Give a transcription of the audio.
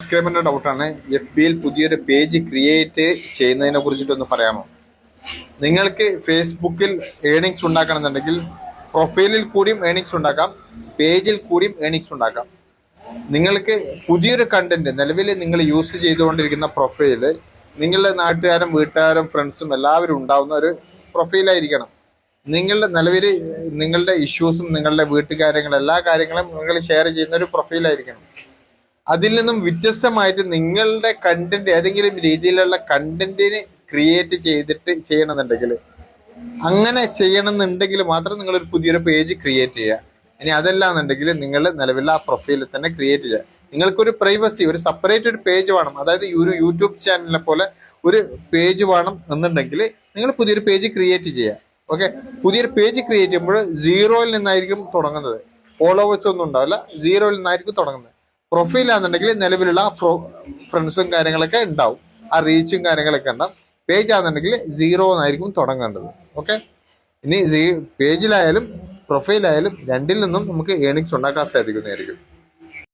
സബ്സ്ക്രൈബറിന്റെ ഡൗട്ടാണ് F ബിയിൽ പുതിയൊരു page create ചെയ്യുന്നതിനെ കുറിച്ചിട്ടൊന്ന് പറയാമോ? നിങ്ങൾക്ക് ഫേസ്ബുക്കിൽ ഏണിങ്സ് ഉണ്ടാക്കണമെന്നുണ്ടെങ്കിൽ പ്രൊഫൈലിൽ കൂടിയും ഏണിങ്സ് ഉണ്ടാക്കാം, പേജിൽ കൂടിയും ഏണിങ്സ് ഉണ്ടാക്കാം. നിങ്ങൾക്ക് പുതിയൊരു കണ്ടന്റ് നിലവിൽ നിങ്ങൾ യൂസ് ചെയ്തുകൊണ്ടിരിക്കുന്ന പ്രൊഫൈല് നിങ്ങളുടെ നാട്ടുകാരും വീട്ടുകാരും ഫ്രണ്ട്സും എല്ലാവരും ഉണ്ടാവുന്ന ഒരു പ്രൊഫൈലായിരിക്കണം. നിങ്ങളുടെ നിലവിൽ നിങ്ങളുടെ ഇഷ്യൂസും നിങ്ങളുടെ വീട്ടുകാര്യങ്ങളും എല്ലാ കാര്യങ്ങളും നിങ്ങൾ ഷെയർ ചെയ്യുന്ന ഒരു പ്രൊഫൈലായിരിക്കണം. അതിൽ നിന്നും വ്യത്യസ്തമായിട്ട് നിങ്ങളുടെ കണ്ടന്റ് ഏതെങ്കിലും രീതിയിലുള്ള കണ്ടന്റിന് ക്രിയേറ്റ് ചെയ്തിട്ട് ചെയ്യണമെന്നുണ്ടെങ്കിൽ അങ്ങനെ ചെയ്യണമെന്നുണ്ടെങ്കിൽ മാത്രം നിങ്ങൾ ഒരു പുതിയൊരു പേജ് ക്രിയേറ്റ് ചെയ്യുക. ഇനി അതല്ലാന്നുണ്ടെങ്കിൽ നിങ്ങൾ നിലവിൽ ആ പ്രൊഫൈലിൽ തന്നെ ക്രിയേറ്റ് ചെയ്യുക. നിങ്ങൾക്കൊരു പ്രൈവസി, ഒരു സെപ്പറേറ്റ് ഒരു പേജ് വേണം. അതായത് ഒരു യൂട്യൂബ് ചാനലിനെ പോലെ ഒരു പേജ് വേണം എന്നുണ്ടെങ്കിൽ നിങ്ങൾ പുതിയൊരു പേജ് ക്രിയേറ്റ് ചെയ്യുക. ഓക്കെ, പുതിയൊരു പേജ് ക്രിയേറ്റ് ചെയ്യുമ്പോൾ സീറോയിൽ നിന്നായിരിക്കും തുടങ്ങുന്നത്. ഫോളോവേഴ്സ് ഒന്നും ഉണ്ടാവില്ല, സീറോയിൽ നിന്നായിരിക്കും തുടങ്ങുന്നത്. പ്രൊഫൈലാണെന്നുണ്ടെങ്കിൽ നിലവിലുള്ള ഫ്രണ്ട്സും കാര്യങ്ങളൊക്കെ ഉണ്ടാവും, ആ റീച്ചും കാര്യങ്ങളൊക്കെ ഉണ്ടാവും. പേജ് ആണെന്നുണ്ടെങ്കിൽ സീറോ എന്നായിരിക്കും തുടങ്ങേണ്ടത്. ഓക്കെ, ഇനി പേജിലായാലും പ്രൊഫൈലായാലും രണ്ടിൽ നിന്നും നമുക്ക് ഏണിങ്സ് ഉണ്ടാക്കാൻ സാധിക്കുന്നതായിരിക്കും.